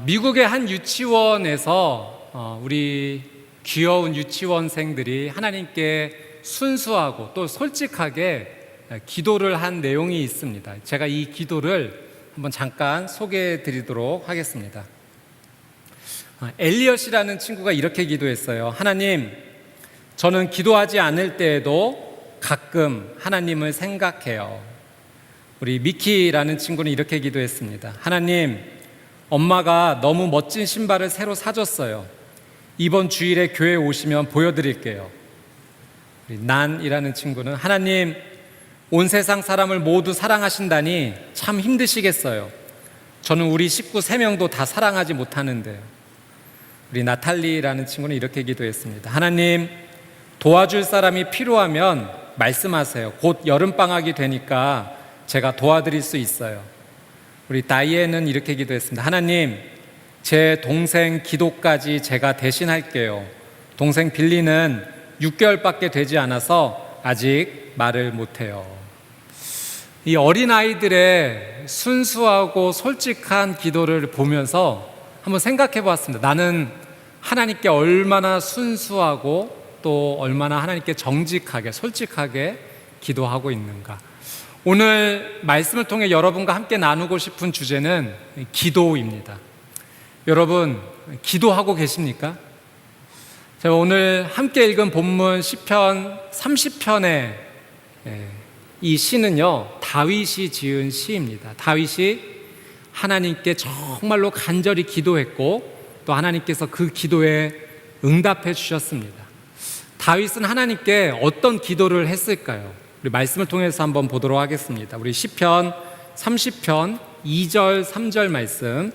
미국의 한 유치원에서 우리 귀여운 유치원생들이 하나님께 순수하고 또 솔직하게 기도를 한 내용이 있습니다. 제가 이 기도를 한번 잠깐 소개해 드리도록 하겠습니다. 엘리엇이라는 친구가 이렇게 기도했어요. 하나님, 저는 기도하지 않을 때에도 가끔 하나님을 생각해요. 우리 미키라는 친구는 이렇게 기도했습니다. 하나님, 엄마가 너무 멋진 신발을 새로 사줬어요. 이번 주일에 교회 오시면 보여드릴게요. 우리 난이라는 친구는 하나님, 온 세상 사람을 모두 사랑하신다니 참 힘드시겠어요. 저는 우리 식구 3명도 다 사랑하지 못하는데요. 우리 나탈리라는 친구는 이렇게 기도했습니다. 하나님, 도와줄 사람이 필요하면 말씀하세요. 곧 여름방학이 되니까 제가 도와드릴 수 있어요. 우리 다이앤은 이렇게 기도했습니다. 하나님, 제 동생 기도까지 제가 대신할게요. 동생 빌리는 6개월밖에 되지 않아서 아직 말을 못해요. 이 어린아이들의 순수하고 솔직한 기도를 보면서 한번 생각해 보았습니다. 나는 하나님께 얼마나 순수하고 또 얼마나 하나님께 정직하게 솔직하게 기도하고 있는가. 오늘 말씀을 통해 여러분과 함께 나누고 싶은 주제는 기도입니다. 여러분, 기도하고 계십니까? 제가 오늘 함께 읽은 본문 시편 30편의 이 시는요, 다윗이 지은 시입니다. 다윗이 하나님께 정말로 간절히 기도했고 또 하나님께서 그 기도에 응답해 주셨습니다. 다윗은 하나님께 어떤 기도를 했을까요? 우리 말씀을 통해서 한번 보도록 하겠습니다. 우리 시편 30편 2절 3절 말씀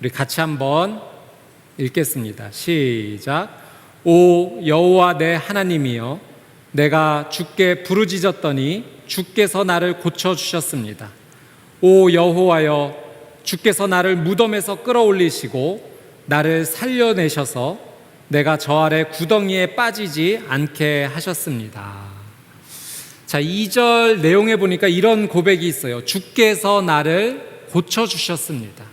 우리 같이 한번 읽겠습니다. 시작. 오 여호와 내 하나님이여, 내가 주께 부르짖었더니 주께서 나를 고쳐주셨습니다. 오 여호와여, 주께서 나를 무덤에서 끌어올리시고 나를 살려내셔서 내가 저 아래 구덩이에 빠지지 않게 하셨습니다. 자, 2절 내용에 보니까 이런 고백이 있어요. 주께서 나를 고쳐주셨습니다.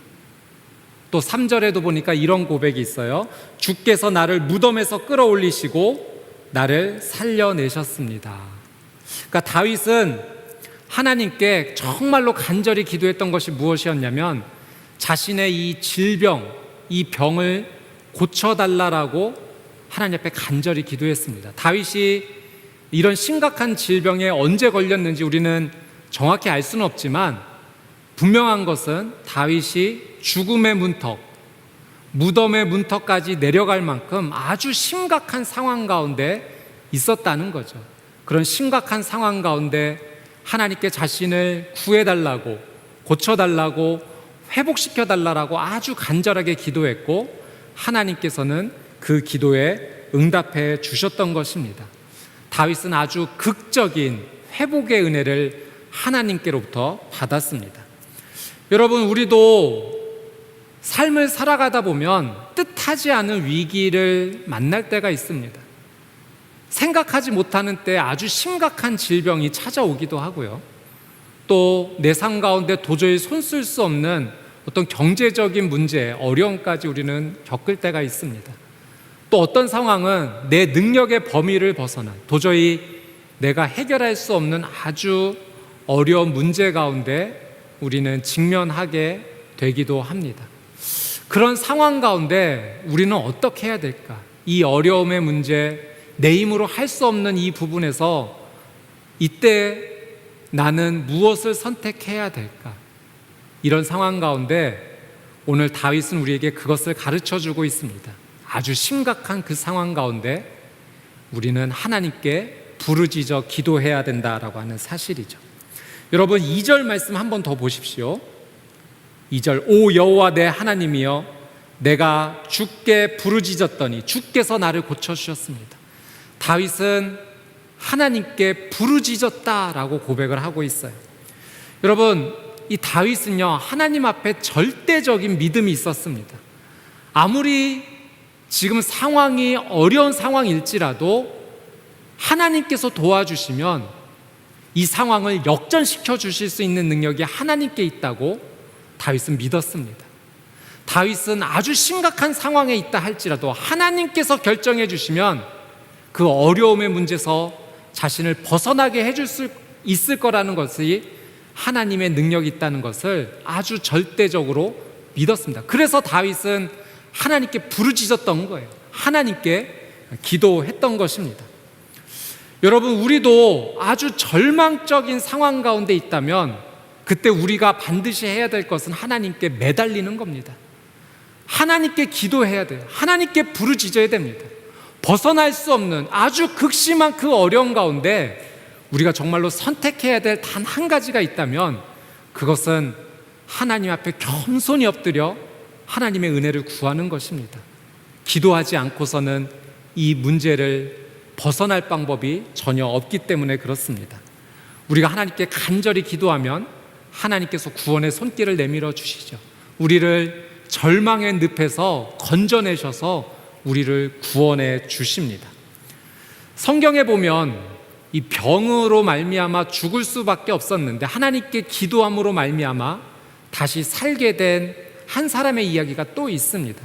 또 3절에도 보니까 이런 고백이 있어요. 주께서 나를 무덤에서 끌어올리시고 나를 살려내셨습니다. 그러니까 다윗은 하나님께 정말로 간절히 기도했던 것이 무엇이었냐면 자신의 이 질병, 이 병을 고쳐달라고 하나님 앞에 간절히 기도했습니다. 다윗이 이런 심각한 질병에 언제 걸렸는지 우리는 정확히 알 수는 없지만 분명한 것은 다윗이 죽음의 문턱, 무덤의 문턱까지 내려갈 만큼 아주 심각한 상황 가운데 있었다는 거죠. 그런 심각한 상황 가운데 하나님께 자신을 구해달라고, 고쳐달라고, 회복시켜달라고 아주 간절하게 기도했고 하나님께서는 그 기도에 응답해 주셨던 것입니다. 다윗은 아주 극적인 회복의 은혜를 하나님께로부터 받았습니다. 여러분, 우리도 삶을 살아가다 보면 뜻하지 않은 위기를 만날 때가 있습니다. 생각하지 못하는 때 아주 심각한 질병이 찾아오기도 하고요. 또 내 삶 가운데 도저히 손쓸 수 없는 어떤 경제적인 문제, 어려움까지 우리는 겪을 때가 있습니다. 또 어떤 상황은 내 능력의 범위를 벗어난 도저히 내가 해결할 수 없는 아주 어려운 문제 가운데 우리는 직면하게 되기도 합니다. 그런 상황 가운데 우리는 어떻게 해야 될까? 이 어려움의 문제, 내 힘으로 할 수 없는 이 부분에서 이때 나는 무엇을 선택해야 될까? 이런 상황 가운데 오늘 다윗은 우리에게 그것을 가르쳐주고 있습니다. 아주 심각한 그 상황 가운데 우리는 하나님께 부르짖어 기도해야 된다라고 하는 사실이죠. 여러분, 2절 말씀 한 번 더 보십시오. 2절, 오 여호와 내 하나님이여, 내가 주께 부르짖었더니 주께서 나를 고쳐주셨습니다. 다윗은 하나님께 부르짖었다라고 고백을 하고 있어요. 여러분, 이 다윗은요, 하나님 앞에 절대적인 믿음이 있었습니다. 아무리 지금 상황이 어려운 상황일지라도 하나님께서 도와주시면 이 상황을 역전시켜 주실 수 있는 능력이 하나님께 있다고 다윗은 믿었습니다. 다윗은 아주 심각한 상황에 있다 할지라도 하나님께서 결정해 주시면 그 어려움의 문제에서 자신을 벗어나게 해줄 수 있을 거라는 것이 하나님의 능력이 있다는 것을 아주 절대적으로 믿었습니다. 그래서 다윗은 하나님께 부르짖었던 거예요. 하나님께 기도했던 것입니다. 여러분, 우리도 아주 절망적인 상황 가운데 있다면 그때 우리가 반드시 해야 될 것은 하나님께 매달리는 겁니다. 하나님께 기도해야 돼요. 하나님께 부르짖어야 됩니다. 벗어날 수 없는 아주 극심한 그 어려움 가운데 우리가 정말로 선택해야 될 단 한 가지가 있다면 그것은 하나님 앞에 겸손히 엎드려 하나님의 은혜를 구하는 것입니다. 기도하지 않고서는 이 문제를 벗어날 방법이 전혀 없기 때문에 그렇습니다. 우리가 하나님께 간절히 기도하면 하나님께서 구원의 손길을 내밀어 주시죠. 우리를 절망의 늪에서 건져내셔서 우리를 구원해 주십니다. 성경에 보면 이 병으로 말미암아 죽을 수밖에 없었는데 하나님께 기도함으로 말미암아 다시 살게 된 한 사람의 이야기가 또 있습니다.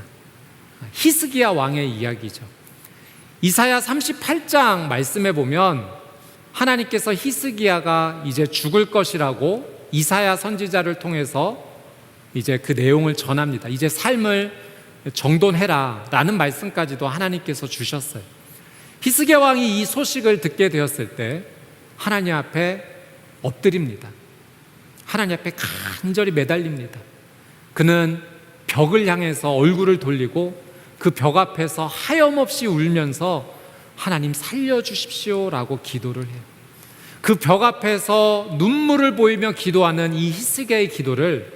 히스기야 왕의 이야기죠. 이사야 38장 말씀에 보면 하나님께서 히스기야가 이제 죽을 것이라고 이사야 선지자를 통해서 이제 그 내용을 전합니다. 이제 삶을 정돈해라 라는 말씀까지도 하나님께서 주셨어요. 히스기야 왕이 이 소식을 듣게 되었을 때 하나님 앞에 엎드립니다. 하나님 앞에 간절히 매달립니다. 그는 벽을 향해서 얼굴을 돌리고 그 벽 앞에서 하염없이 울면서 하나님 살려주십시오 라고 기도를 해요. 그 벽 앞에서 눈물을 보이며 기도하는 이 히스기야의 기도를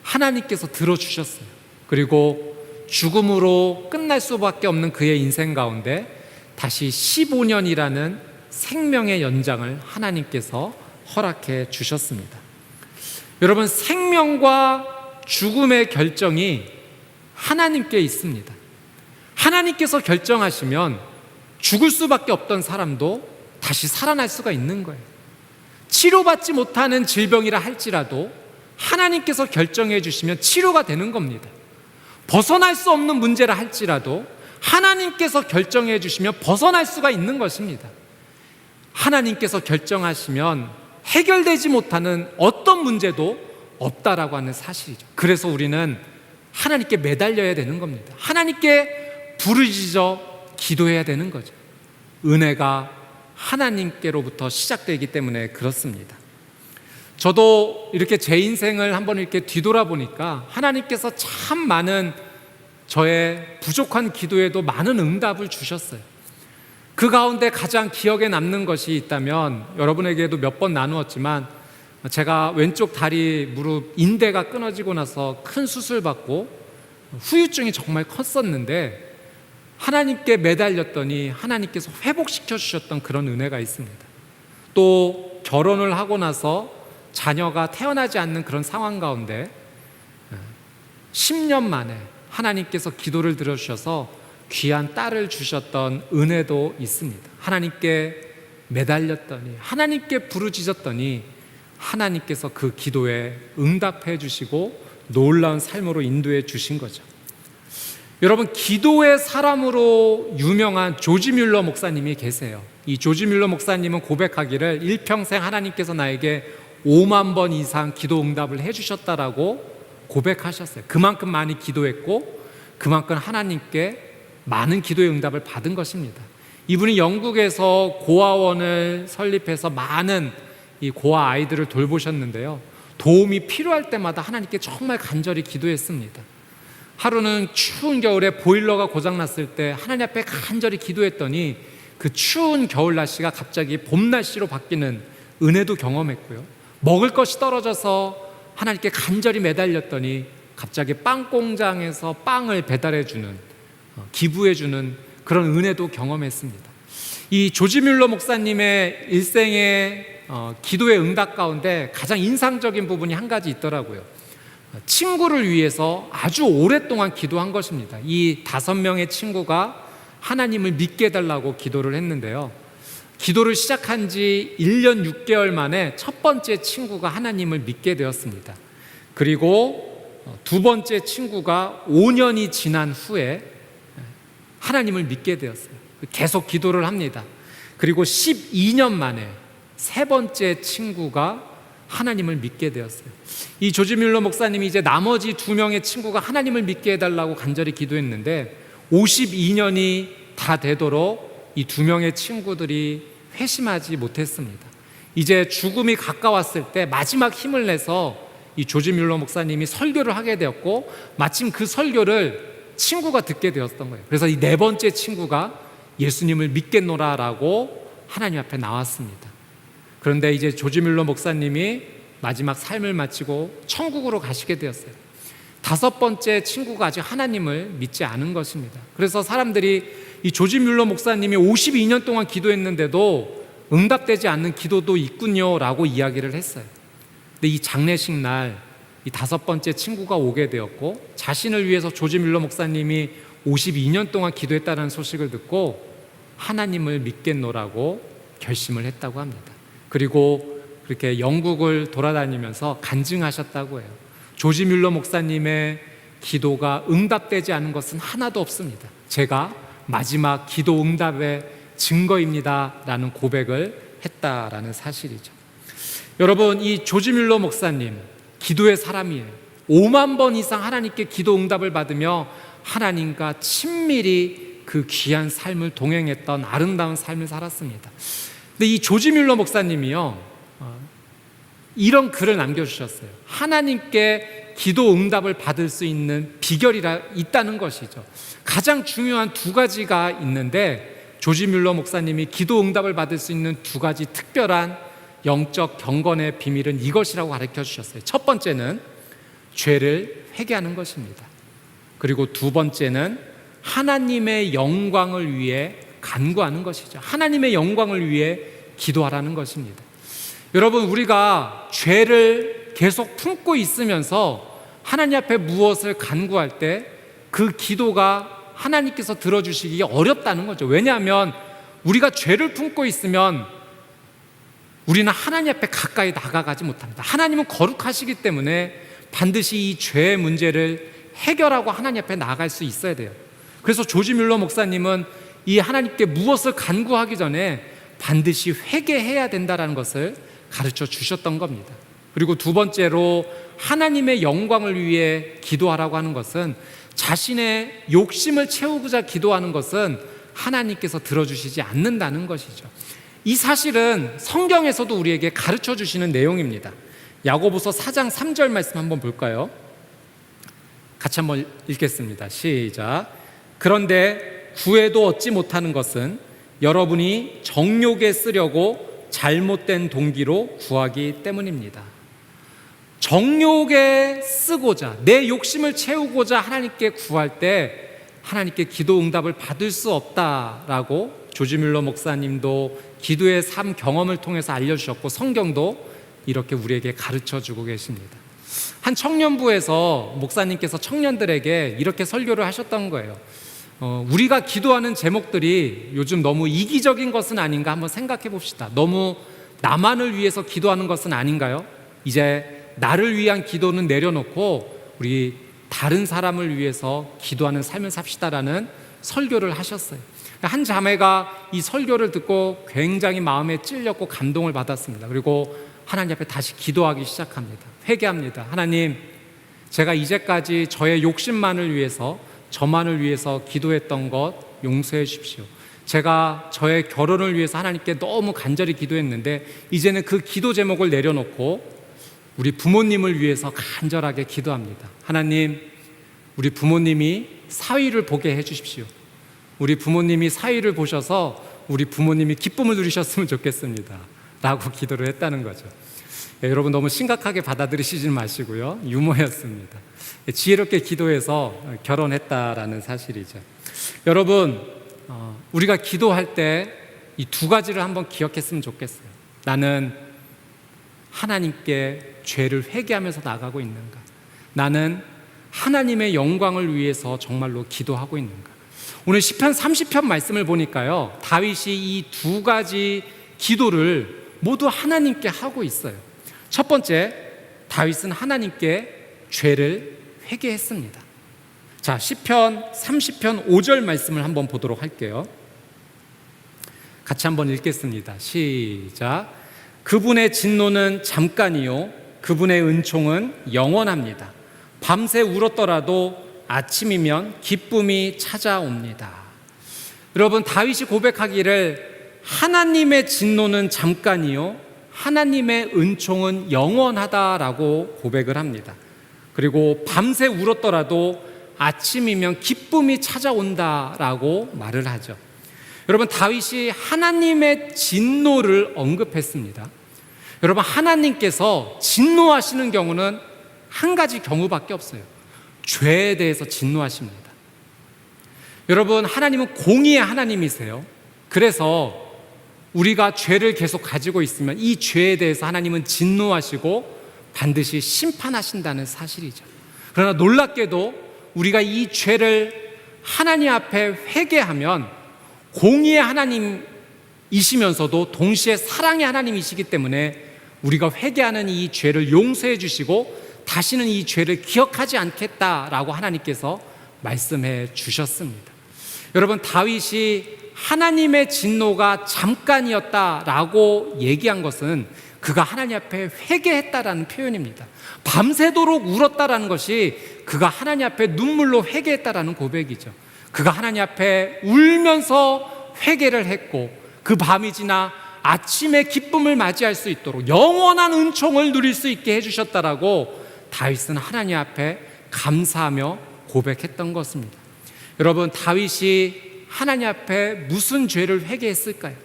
하나님께서 들어주셨어요. 그리고 죽음으로 끝날 수밖에 없는 그의 인생 가운데 다시 15년이라는 생명의 연장을 하나님께서 허락해 주셨습니다. 여러분, 생명과 죽음의 결정이 하나님께 있습니다. 하나님께서 결정하시면 죽을 수밖에 없던 사람도 다시 살아날 수가 있는 거예요. 치료받지 못하는 질병이라 할지라도 하나님께서 결정해 주시면 치료가 되는 겁니다. 벗어날 수 없는 문제라 할지라도 하나님께서 결정해 주시면 벗어날 수가 있는 것입니다. 하나님께서 결정하시면 해결되지 못하는 어떤 문제도 없다라고 하는 사실이죠. 그래서 우리는 하나님께 매달려야 되는 겁니다. 하나님께 부르짖어 기도해야 되는 거죠. 은혜가 하나님께로부터 시작되기 때문에 그렇습니다. 저도 이렇게 제 인생을 한번 이렇게 뒤돌아보니까 하나님께서 참 많은 저의 부족한 기도에도 많은 응답을 주셨어요. 그 가운데 가장 기억에 남는 것이 있다면 여러분에게도 몇 번 나누었지만 제가 왼쪽 다리 무릎 인대가 끊어지고 나서 큰 수술 받고 후유증이 정말 컸었는데 하나님께 매달렸더니 하나님께서 회복시켜 주셨던 그런 은혜가 있습니다. 또 결혼을 하고 나서 자녀가 태어나지 않는 그런 상황 가운데 10년 만에 하나님께서 기도를 들어주셔서 귀한 딸을 주셨던 은혜도 있습니다. 하나님께 매달렸더니 하나님께 부르짖었더니 하나님께서 그 기도에 응답해 주시고 놀라운 삶으로 인도해 주신 거죠. 여러분, 기도의 사람으로 유명한 조지 뮬러 목사님이 계세요. 이 조지 뮬러 목사님은 고백하기를 일평생 하나님께서 나에게 5만 번 이상 기도 응답을 해주셨다라고 고백하셨어요. 그만큼 많이 기도했고 그만큼 하나님께 많은 기도의 응답을 받은 것입니다. 이분이 영국에서 고아원을 설립해서 많은 이 고아 아이들을 돌보셨는데요, 도움이 필요할 때마다 하나님께 정말 간절히 기도했습니다. 하루는 추운 겨울에 보일러가 고장났을 때 하나님 앞에 간절히 기도했더니 그 추운 겨울 날씨가 갑자기 봄 날씨로 바뀌는 은혜도 경험했고요, 먹을 것이 떨어져서 하나님께 간절히 매달렸더니 갑자기 빵 공장에서 빵을 배달해주는, 기부해주는 그런 은혜도 경험했습니다. 이 조지 뮬러 목사님의 일생의 기도의 응답 가운데 가장 인상적인 부분이 한 가지 있더라고요. 친구를 위해서 아주 오랫동안 기도한 것입니다. 이 5명의 친구가 하나님을 믿게 해달라고 기도를 했는데요, 기도를 시작한 지 1년 6개월 만에 첫 번째 친구가 하나님을 믿게 되었습니다. 그리고 두 번째 친구가 5년이 지난 후에 하나님을 믿게 되었어요. 계속 기도를 합니다. 그리고 12년 만에 세 번째 친구가 하나님을 믿게 되었어요. 이 조지 뮬러 목사님이 이제 나머지 두 명의 친구가 하나님을 믿게 해달라고 간절히 기도했는데 52년이 다 되도록 이 두 명의 친구들이 회심하지 못했습니다. 이제 죽음이 가까웠을 때 마지막 힘을 내서 이 조지 뮬러 목사님이 설교를 하게 되었고, 마침 그 설교를 친구가 듣게 되었던 거예요. 그래서 이 네 번째 친구가 예수님을 믿겠노라라고 하나님 앞에 나왔습니다. 그런데 이제 조지 뮬러 목사님이 마지막 삶을 마치고 천국으로 가시게 되었어요. 다섯 번째 친구가 아직 하나님을 믿지 않은 것입니다. 그래서 사람들이 이 조지 뮬러 목사님이 52년 동안 기도했는데도 응답되지 않는 기도도 있군요 라고 이야기를 했어요. 근데 이 장례식 날 이 다섯 번째 친구가 오게 되었고, 자신을 위해서 조지 뮬러 목사님이 52년 동안 기도했다는 소식을 듣고 하나님을 믿겠노라고 결심을 했다고 합니다. 그리고 그렇게 영국을 돌아다니면서 간증하셨다고 해요. 조지 뮬러 목사님의 기도가 응답되지 않은 것은 하나도 없습니다. 제가 마지막 기도 응답의 증거입니다 라는 고백을 했다라는 사실이죠. 여러분, 이 조지 뮬러 목사님 기도의 사람이에요. 5만 번 이상 하나님께 기도 응답을 받으며 하나님과 친밀히 그 귀한 삶을 동행했던 아름다운 삶을 살았습니다. 근데 이 조지 뮬러 목사님이요, 이런 글을 남겨주셨어요. 하나님께 기도 응답을 받을 수 있는 비결이 있다는 것이죠. 가장 중요한 두 가지가 있는데, 조지 뮬러 목사님이 기도 응답을 받을 수 있는 두 가지 특별한 영적 경건의 비밀은 이것이라고 가르쳐 주셨어요. 첫 번째는 죄를 회개하는 것입니다. 그리고 두 번째는 하나님의 영광을 위해 간구하는 것이죠. 하나님의 영광을 위해 기도하라는 것입니다. 여러분, 우리가 죄를 계속 품고 있으면서 하나님 앞에 무엇을 간구할 때 그 기도가 하나님께서 들어주시기 어렵다는 거죠. 왜냐하면 우리가 죄를 품고 있으면 우리는 하나님 앞에 가까이 나가지 못합니다. 하나님은 거룩하시기 때문에 반드시 이 죄의 문제를 해결하고 하나님 앞에 나아갈 수 있어야 돼요. 그래서 조지 뮬러 목사님은 이 하나님께 무엇을 간구하기 전에 반드시 회개해야 된다는 것을 가르쳐 주셨던 겁니다. 그리고 두 번째로 하나님의 영광을 위해 기도하라고 하는 것은, 자신의 욕심을 채우고자 기도하는 것은 하나님께서 들어주시지 않는다는 것이죠. 이 사실은 성경에서도 우리에게 가르쳐 주시는 내용입니다. 야고보서 4장 3절 말씀 한번 볼까요? 같이 한번 읽겠습니다. 시작. 그런데 구해도 얻지 못하는 것은 여러분이 정욕에 쓰려고 잘못된 동기로 구하기 때문입니다. 정욕에 쓰고자, 내 욕심을 채우고자 하나님께 구할 때 하나님께 기도 응답을 받을 수 없다라고 조지 뮬러 목사님도 기도의 삶 경험을 통해서 알려주셨고, 성경도 이렇게 우리에게 가르쳐주고 계십니다. 한 청년부에서 목사님께서 청년들에게 이렇게 설교를 하셨던 거예요. 우리가 기도하는 제목들이 요즘 너무 이기적인 것은 아닌가 한번 생각해 봅시다. 너무 나만을 위해서 기도하는 것은 아닌가요? 이제 나를 위한 기도는 내려놓고 우리 다른 사람을 위해서 기도하는 삶을 삽시다라는 설교를 하셨어요. 한 자매가 이 설교를 듣고 굉장히 마음에 찔렸고 감동을 받았습니다. 그리고 하나님 앞에 다시 기도하기 시작합니다. 회개합니다. 하나님, 제가 이제까지 저의 욕심만을 위해서, 저만을 위해서 기도했던 것 용서해 주십시오. 제가 저의 결혼을 위해서 하나님께 너무 간절히 기도했는데 이제는 그 기도 제목을 내려놓고 우리 부모님을 위해서 간절하게 기도합니다. 하나님, 우리 부모님이 사위를 보게 해 주십시오. 우리 부모님이 사위를 보셔서 우리 부모님이 기쁨을 누리셨으면 좋겠습니다 라고 기도를 했다는 거죠. 여러분, 너무 심각하게 받아들이시지 마시고요, 유머였습니다. 지혜롭게 기도해서 결혼했다라는 사실이죠. 여러분, 우리가 기도할 때 이 두 가지를 한번 기억했으면 좋겠어요. 나는 하나님께 죄를 회개하면서 나가고 있는가? 나는 하나님의 영광을 위해서 정말로 기도하고 있는가? 오늘 시편 30편 말씀을 보니까요, 다윗이 이 두 가지 기도를 모두 하나님께 하고 있어요. 첫 번째, 다윗은 하나님께 죄를 회개했습니다. 자, 시편 30편 5절 말씀을 한번 보도록 할게요. 같이 한번 읽겠습니다. 시작. 그분의 진노는 잠깐이요 그분의 은총은 영원합니다. 밤새 울었더라도 아침이면 기쁨이 찾아옵니다. 여러분, 다윗이 고백하기를 하나님의 진노는 잠깐이요 하나님의 은총은 영원하다라고 고백을 합니다. 그리고 밤새 울었더라도 아침이면 기쁨이 찾아온다라고 말을 하죠. 여러분, 다윗이 하나님의 진노를 언급했습니다. 여러분, 하나님께서 진노하시는 경우는 한 가지 경우밖에 없어요. 죄에 대해서 진노하십니다. 여러분, 하나님은 공의의 하나님이세요. 그래서 우리가 죄를 계속 가지고 있으면 이 죄에 대해서 하나님은 진노하시고 반드시 심판하신다는 사실이죠. 그러나 놀랍게도 우리가 이 죄를 하나님 앞에 회개하면 공의의 하나님이시면서도 동시에 사랑의 하나님이시기 때문에 우리가 회개하는 이 죄를 용서해 주시고 다시는 이 죄를 기억하지 않겠다라고 하나님께서 말씀해 주셨습니다. 여러분, 다윗이 하나님의 진노가 잠깐이었다라고 얘기한 것은 그가 하나님 앞에 회개했다라는 표현입니다. 밤새도록 울었다라는 것이 그가 하나님 앞에 눈물로 회개했다라는 고백이죠. 그가 하나님 앞에 울면서 회개를 했고 그 밤이 지나 아침에 기쁨을 맞이할 수 있도록 영원한 은총을 누릴 수 있게 해주셨다라고 다윗은 하나님 앞에 감사하며 고백했던 것입니다. 여러분, 다윗이 하나님 앞에 무슨 죄를 회개했을까요?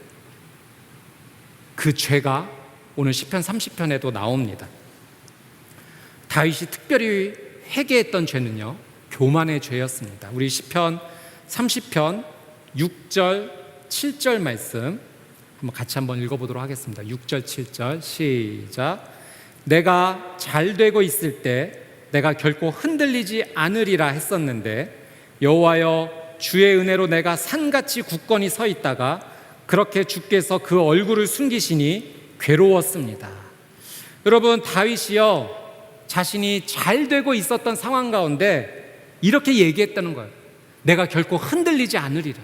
그 죄가 오늘 시편 30편에도 나옵니다. 다윗이 특별히 회개했던 죄는요, 교만의 죄였습니다. 우리 시편 30편 6절 7절 말씀 같이 한번 읽어보도록 하겠습니다. 6절 7절 시작. 내가 잘 되고 있을 때 내가 결코 흔들리지 않으리라 했었는데 여호와여, 주의 은혜로 내가 산같이 굳건히 서 있다가 그렇게 주께서 그 얼굴을 숨기시니 괴로웠습니다. 여러분, 다윗이요 자신이 잘 되고 있었던 상황 가운데 이렇게 얘기했다는 거예요. 내가 결코 흔들리지 않으리라.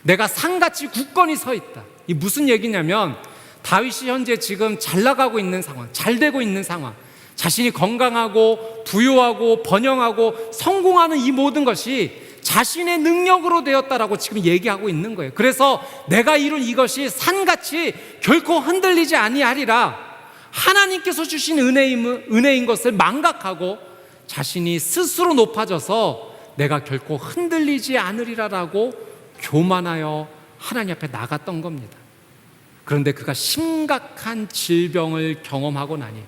내가 산같이 굳건히 서 있다. 이 무슨 얘기냐면 다윗이 현재 지금 잘 나가고 있는 상황, 잘 되고 있는 상황, 자신이 건강하고 부유하고 번영하고 성공하는 이 모든 것이 자신의 능력으로 되었다라고 지금 얘기하고 있는 거예요. 그래서 내가 이룬 이것이 산같이 결코 흔들리지 아니하리라. 하나님께서 주신 은혜인 것을 망각하고 자신이 스스로 높아져서 내가 결코 흔들리지 않으리라라고 교만하여 하나님 앞에 나갔던 겁니다. 그런데 그가 심각한 질병을 경험하고 나니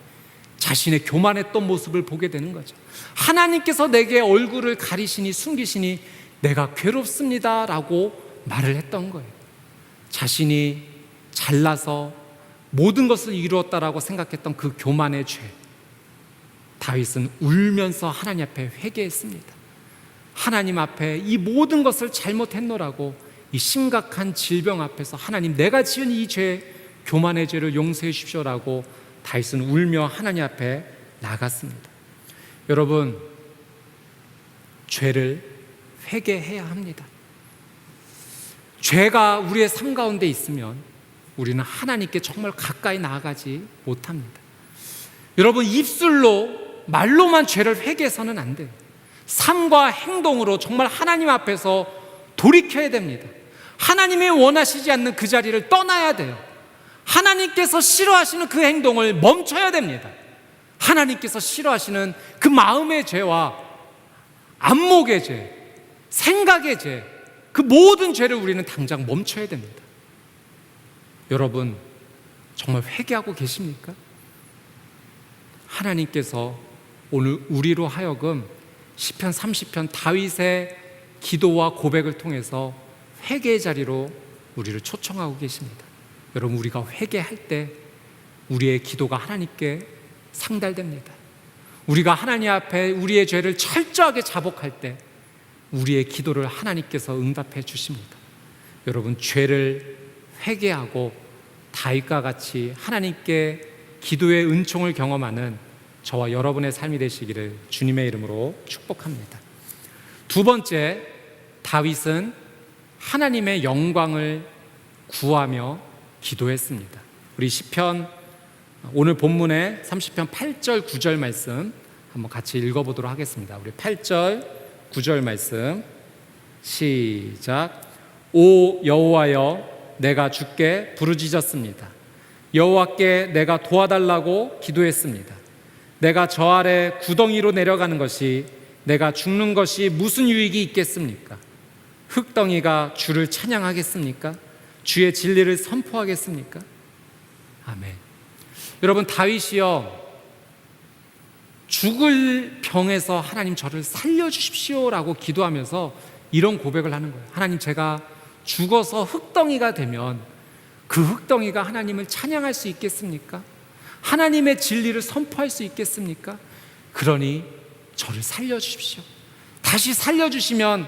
자신의 교만했던 모습을 보게 되는 거죠. 하나님께서 내게 얼굴을 가리시니 숨기시니 내가 괴롭습니다 라고 말을 했던 거예요. 자신이 잘나서 모든 것을 이루었다라고 생각했던 그 교만의 죄, 다윗은 울면서 하나님 앞에 회개했습니다. 하나님 앞에 이 모든 것을 잘못했노라고 이 심각한 질병 앞에서 하나님, 내가 지은 이 죄, 교만의 죄를 용서해 주십시오라고 다윗은 울며 하나님 앞에 나갔습니다. 여러분, 죄를 회개해야 합니다. 죄가 우리의 삶 가운데 있으면 우리는 하나님께 정말 가까이 나아가지 못합니다. 여러분, 입술로 말로만 죄를 회개해서는 안 돼요. 삶과 행동으로 정말 하나님 앞에서 돌이켜야 됩니다. 하나님이 원하시지 않는 그 자리를 떠나야 돼요. 하나님께서 싫어하시는 그 행동을 멈춰야 됩니다. 하나님께서 싫어하시는 그 마음의 죄와 안목의 죄, 생각의 죄, 그 모든 죄를 우리는 당장 멈춰야 됩니다. 여러분, 정말 회개하고 계십니까? 하나님께서 오늘 우리로 하여금 시편 30편 다윗의 기도와 고백을 통해서 회개의 자리로 우리를 초청하고 계십니다. 여러분, 우리가 회개할 때 우리의 기도가 하나님께 상달됩니다. 우리가 하나님 앞에 우리의 죄를 철저하게 자복할 때 우리의 기도를 하나님께서 응답해 주십니다. 여러분, 죄를 회개하고 다윗과 같이 하나님께 기도의 은총을 경험하는 저와 여러분의 삶이 되시기를 주님의 이름으로 축복합니다. 두 번째, 다윗은 하나님의 영광을 구하며 기도했습니다. 우리 시편, 오늘 본문의 30편 8절 9절 말씀 한번 같이 읽어보도록 하겠습니다. 우리 8절 9절 말씀 시작. 오 여호와여, 내가 주께 부르짖었습니다. 여호와께 내가 도와달라고 기도했습니다. 내가 저 아래 구덩이로 내려가는 것이, 내가 죽는 것이 무슨 유익이 있겠습니까? 흙덩이가 주를 찬양하겠습니까? 주의 진리를 선포하겠습니까? 아멘. 여러분, 다윗이요, 죽을 병에서 하나님 저를 살려주십시오라고 기도하면서 이런 고백을 하는 거예요. 하나님, 제가 죽어서 흙덩이가 되면 그 흙덩이가 하나님을 찬양할 수 있겠습니까? 하나님의 진리를 선포할 수 있겠습니까? 그러니 저를 살려주십시오. 다시 살려주시면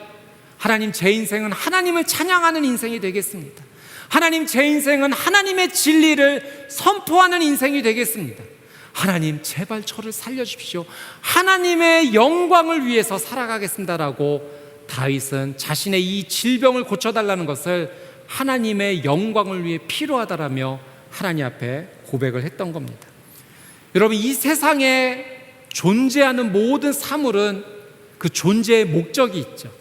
하나님, 제 인생은 하나님을 찬양하는 인생이 되겠습니다. 하나님, 제 인생은 하나님의 진리를 선포하는 인생이 되겠습니다. 하나님, 제발 저를 살려주십시오. 하나님의 영광을 위해서 살아가겠습니다라고 다윗은 자신의 이 질병을 고쳐달라는 것을 하나님의 영광을 위해 필요하다라며 하나님 앞에 고백을 했던 겁니다. 여러분, 이 세상에 존재하는 모든 사물은 그 존재의 목적이 있죠.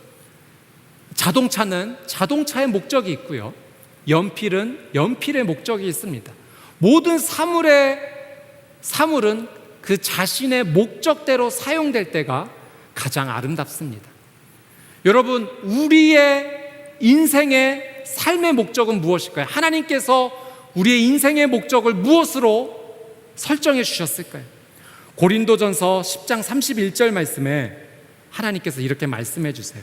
자동차는 자동차의 목적이 있고요, 연필은 연필의 목적이 있습니다. 모든 사물은 그 자신의 목적대로 사용될 때가 가장 아름답습니다. 여러분, 우리의 인생의 삶의 목적은 무엇일까요? 하나님께서 우리의 인생의 목적을 무엇으로 설정해 주셨을까요? 고린도전서 10장 31절 말씀에 하나님께서 이렇게 말씀해 주세요.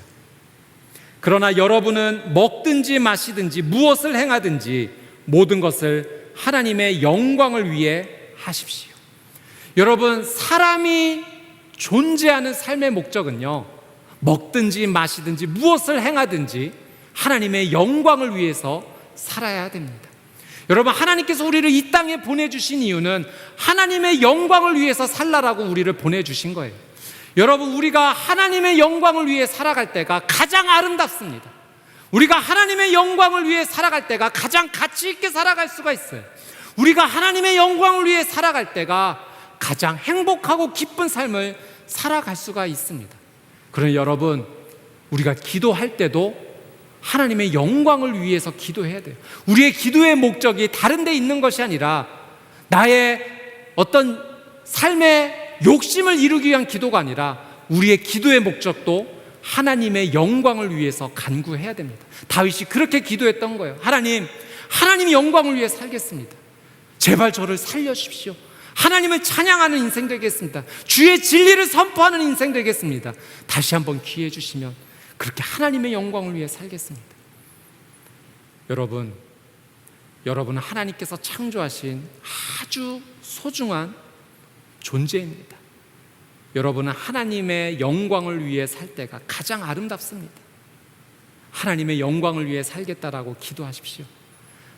그러나 여러분은 먹든지 마시든지 무엇을 행하든지 모든 것을 하나님의 영광을 위해 하십시오. 여러분, 사람이 존재하는 삶의 목적은요, 먹든지 마시든지 무엇을 행하든지 하나님의 영광을 위해서 살아야 됩니다. 여러분, 하나님께서 우리를 이 땅에 보내주신 이유는 하나님의 영광을 위해서 살라라고 우리를 보내주신 거예요. 여러분, 우리가 하나님의 영광을 위해 살아갈 때가 가장 아름답습니다. 우리가 하나님의 영광을 위해 살아갈 때가 가장 가치 있게 살아갈 수가 있어요. 우리가 하나님의 영광을 위해 살아갈 때가 가장 행복하고 기쁜 삶을 살아갈 수가 있습니다. 그러니 여러분, 우리가 기도할 때도 하나님의 영광을 위해서 기도해야 돼요. 우리의 기도의 목적이 다른 데 있는 것이 아니라 나의 어떤 삶의 욕심을 이루기 위한 기도가 아니라 우리의 기도의 목적도 하나님의 영광을 위해서 간구해야 됩니다. 다윗이 그렇게 기도했던 거예요. 하나님, 하나님의 영광을 위해 살겠습니다. 제발 저를 살려주십시오. 하나님을 찬양하는 인생 되겠습니다. 주의 진리를 선포하는 인생 되겠습니다. 다시 한번 기회 주시면 그렇게 하나님의 영광을 위해 살겠습니다. 여러분은 하나님께서 창조하신 아주 소중한 존재입니다. 여러분은 하나님의 영광을 위해 살 때가 가장 아름답습니다. 하나님의 영광을 위해 살겠다라고 기도하십시오.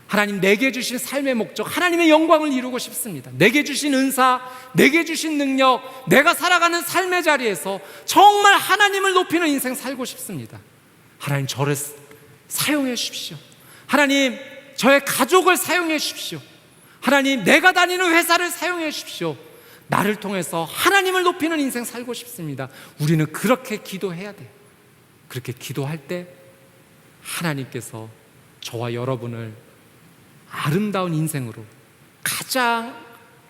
하나님, 내게 주신 삶의 목적, 하나님의 영광을 이루고 싶습니다. 내게 주신 은사, 내게 주신 능력, 내가 살아가는 삶의 자리에서 정말 하나님을 높이는 인생 살고 싶습니다. 하나님, 저를 사용해 주십시오. 하나님, 저의 가족을 사용해 주십시오. 하나님, 내가 다니는 회사를 사용해 주십시오. 나를 통해서 하나님을 높이는 인생 살고 싶습니다. 우리는 그렇게 기도해야 돼요. 그렇게 기도할 때 하나님께서 저와 여러분을 아름다운 인생으로, 가장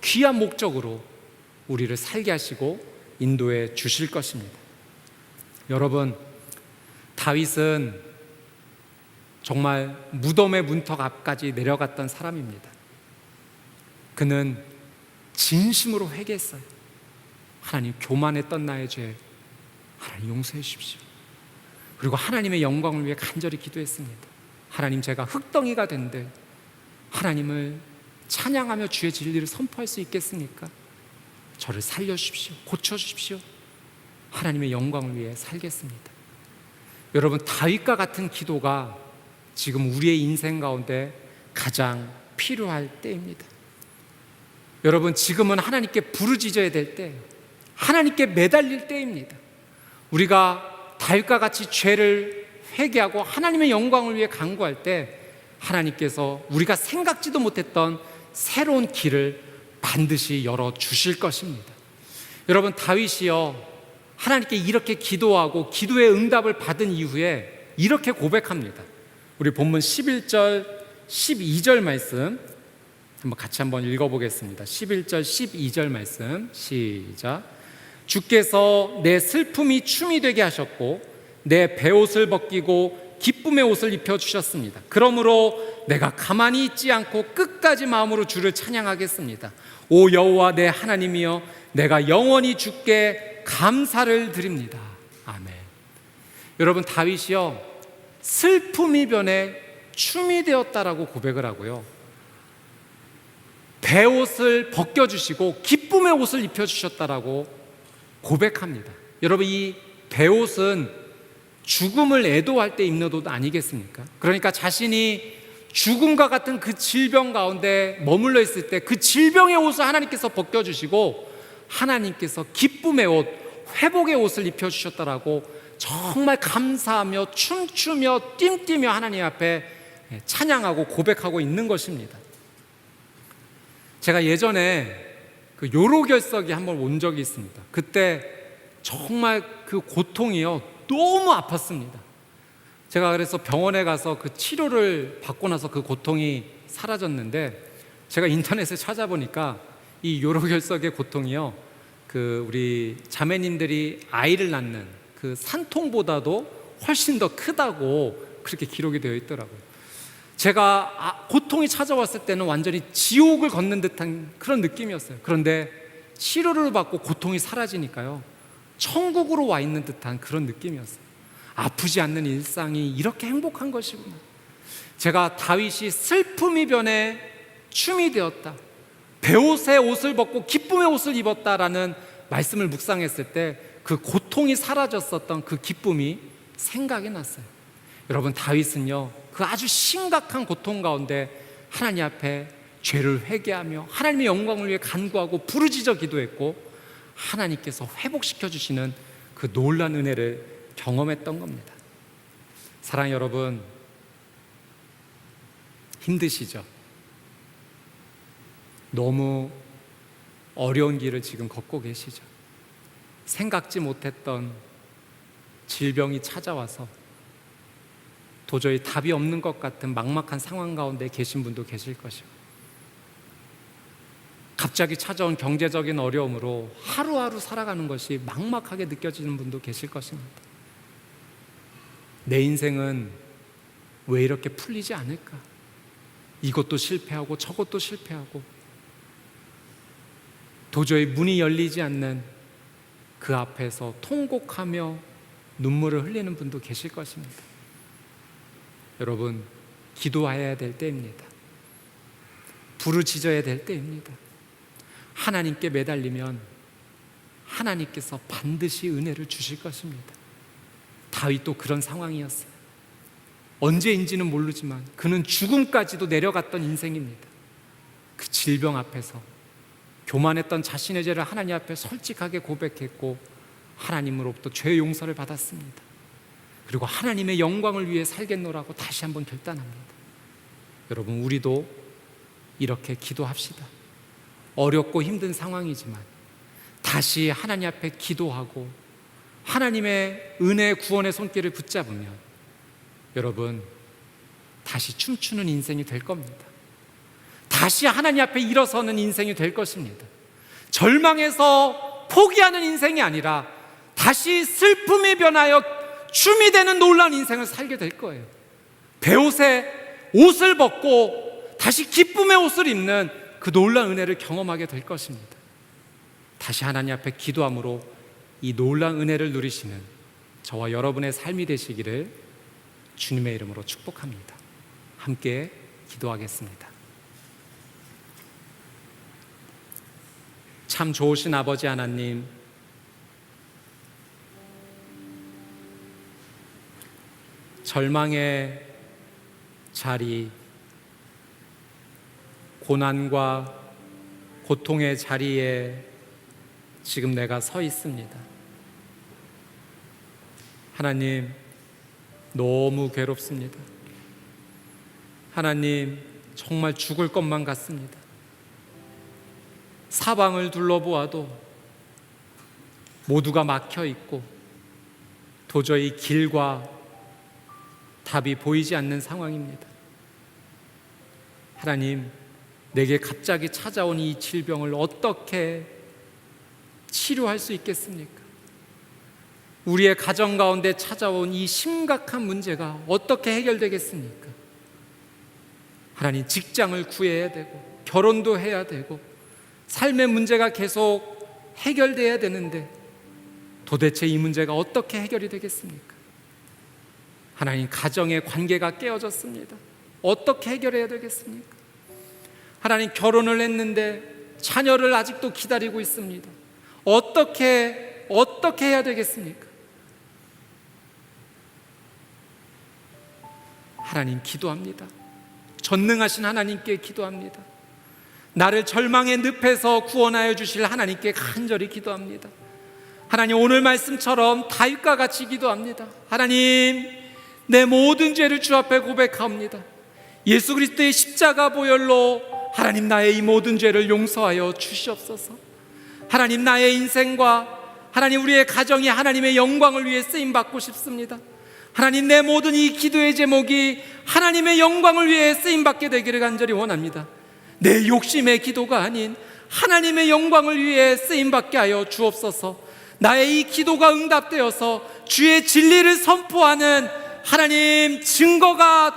귀한 목적으로 우리를 살게 하시고 인도해 주실 것입니다. 여러분, 다윗은 정말 무덤의 문턱 앞까지 내려갔던 사람입니다. 그는 진심으로 회개했어요. 하나님, 교만했던 나의 죄 하나님 용서해 주십시오. 그리고 하나님의 영광을 위해 간절히 기도했습니다. 하나님, 제가 흙덩이가 된데 하나님을 찬양하며 주의 진리를 선포할 수 있겠습니까? 저를 살려주십시오. 고쳐주십시오. 하나님의 영광을 위해 살겠습니다. 여러분, 다윗과 같은 기도가 지금 우리의 인생 가운데 가장 필요할 때입니다. 여러분, 지금은 하나님께 부르짖어야 될 때예요. 하나님께 매달릴 때입니다. 우리가 다윗과 같이 죄를 회개하고 하나님의 영광을 위해 간구할 때 하나님께서 우리가 생각지도 못했던 새로운 길을 반드시 열어주실 것입니다. 여러분, 다윗이요, 하나님께 이렇게 기도하고 기도의 응답을 받은 이후에 이렇게 고백합니다. 우리 본문 11절 12절 말씀 같이 한번 읽어보겠습니다. 11절 12절 말씀 시작. 주께서 내 슬픔이 춤이 되게 하셨고 내 베옷을 벗기고 기쁨의 옷을 입혀주셨습니다. 그러므로 내가 가만히 있지 않고 끝까지 마음으로 주를 찬양하겠습니다. 오 여호와 내 하나님이여, 내가 영원히 주께 감사를 드립니다. 아멘. 여러분, 다윗이요, 슬픔이 변해 춤이 되었다라고 고백을 하고요, 베옷을 벗겨주시고 기쁨의 옷을 입혀주셨다라고 고백합니다. 여러분, 이 베옷은 죽음을 애도할 때 입는 옷 아니겠습니까? 그러니까 자신이 죽음과 같은 그 질병 가운데 머물러 있을 때 그 질병의 옷을 하나님께서 벗겨주시고 하나님께서 기쁨의 옷, 회복의 옷을 입혀주셨다라고 정말 감사하며 춤추며 뜀뛰며 하나님 앞에 찬양하고 고백하고 있는 것입니다. 제가 예전에 그 요로결석이 한번 온 적이 있습니다. 그때 정말 그 고통이요, 너무 아팠습니다. 제가 그래서 병원에 가서 그 치료를 받고 나서 그 고통이 사라졌는데, 제가 인터넷에 찾아보니까 이 요로결석의 고통이요, 그 우리 자매님들이 아이를 낳는 그 산통보다도 훨씬 더 크다고 그렇게 기록이 되어 있더라고요. 제가 고통이 찾아왔을 때는 완전히 지옥을 걷는 듯한 그런 느낌이었어요. 그런데 치료를 받고 고통이 사라지니까요, 천국으로 와 있는 듯한 그런 느낌이었어요. 아프지 않는 일상이 이렇게 행복한 것이구나. 제가 다윗이 슬픔이 변해 춤이 되었다, 베옷의 옷을 벗고 기쁨의 옷을 입었다라는 말씀을 묵상했을 때 그 고통이 사라졌었던 그 기쁨이 생각이 났어요. 여러분, 다윗은요, 그 아주 심각한 고통 가운데 하나님 앞에 죄를 회개하며 하나님의 영광을 위해 간구하고 부르짖어 기도했고 하나님께서 회복시켜 주시는 그 놀라운 은혜를 경험했던 겁니다. 사랑하는 여러분, 힘드시죠? 너무 어려운 길을 지금 걷고 계시죠? 생각지 못했던 질병이 찾아와서 도저히 답이 없는 것 같은 막막한 상황 가운데 계신 분도 계실 것이고, 갑자기 찾아온 경제적인 어려움으로 하루하루 살아가는 것이 막막하게 느껴지는 분도 계실 것입니다. 내 인생은 왜 이렇게 풀리지 않을까? 이것도 실패하고 저것도 실패하고 도저히 문이 열리지 않는 그 앞에서 통곡하며 눈물을 흘리는 분도 계실 것입니다. 여러분, 기도해야 될 때입니다. 부르짖어야 될 때입니다. 하나님께 매달리면 하나님께서 반드시 은혜를 주실 것입니다. 다윗도 그런 상황이었어요. 언제인지는 모르지만 그는 죽음까지도 내려갔던 인생입니다. 그 질병 앞에서 교만했던 자신의 죄를 하나님 앞에 솔직하게 고백했고 하나님으로부터 죄 용서를 받았습니다. 그리고 하나님의 영광을 위해 살겠노라고 다시 한번 결단합니다. 여러분, 우리도 이렇게 기도합시다. 어렵고 힘든 상황이지만 다시 하나님 앞에 기도하고 하나님의 은혜 구원의 손길을 붙잡으면 여러분, 다시 춤추는 인생이 될 겁니다. 다시 하나님 앞에 일어서는 인생이 될 것입니다. 절망해서 포기하는 인생이 아니라 다시 슬픔이 변하여 춤이 되는 놀라운 인생을 살게 될 거예요. 베옷에 옷을 벗고 다시 기쁨의 옷을 입는 그 놀라운 은혜를 경험하게 될 것입니다. 다시 하나님 앞에 기도함으로 이 놀라운 은혜를 누리시는 저와 여러분의 삶이 되시기를 주님의 이름으로 축복합니다. 함께 기도하겠습니다. 참 좋으신 아버지 하나님, 절망의 자리, 고난과 고통의 자리에 지금 내가 서 있습니다. 하나님, 너무 괴롭습니다. 하나님, 정말 죽을 것만 같습니다. 사방을 둘러보아도 모두가 막혀 있고 도저히 길과 답이 보이지 않는 상황입니다. 하나님, 내게 갑자기 찾아온 이 질병을 어떻게 치료할 수 있겠습니까? 우리의 가정 가운데 찾아온 이 심각한 문제가 어떻게 해결되겠습니까? 하나님, 직장을 구해야 되고 결혼도 해야 되고 삶의 문제가 계속 해결돼야 되는데 도대체 이 문제가 어떻게 해결이 되겠습니까? 하나님, 가정의 관계가 깨어졌습니다. 어떻게 해결해야 되겠습니까? 하나님, 결혼을 했는데 자녀를 아직도 기다리고 있습니다. 어떻게 해야 되겠습니까? 하나님, 기도합니다. 전능하신 하나님께 기도합니다. 나를 절망의 늪에서 구원하여 주실 하나님께 간절히 기도합니다. 하나님, 오늘 말씀처럼 다윗과 같이 기도합니다. 하나님, 내 모든 죄를 주 앞에 고백합니다. 예수 그리스도의 십자가 보혈로 하나님, 나의 이 모든 죄를 용서하여 주시옵소서. 하나님, 나의 인생과 하나님, 우리의 가정이 하나님의 영광을 위해 쓰임받고 싶습니다. 하나님, 내 모든 이 기도의 제목이 하나님의 영광을 위해 쓰임받게 되기를 간절히 원합니다. 내 욕심의 기도가 아닌 하나님의 영광을 위해 쓰임받게 하여 주옵소서. 나의 이 기도가 응답되어서 주의 진리를 선포하는 하나님 증거가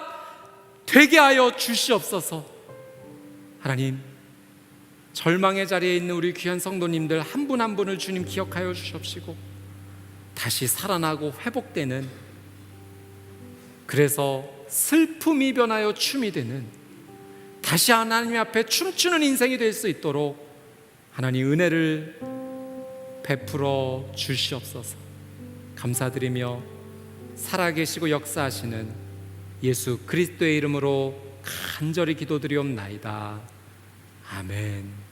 되게 하여 주시옵소서. 하나님, 절망의 자리에 있는 우리 귀한 성도님들 한 분 한 분을 주님 기억하여 주시옵시고 다시 살아나고 회복되는, 그래서 슬픔이 변하여 춤이 되는, 다시 하나님 앞에 춤추는 인생이 될 수 있도록 하나님 은혜를 베풀어 주시옵소서. 감사드리며 살아계시고 역사하시는 예수 그리스도의 이름으로 간절히 기도드리옵나이다. 아멘.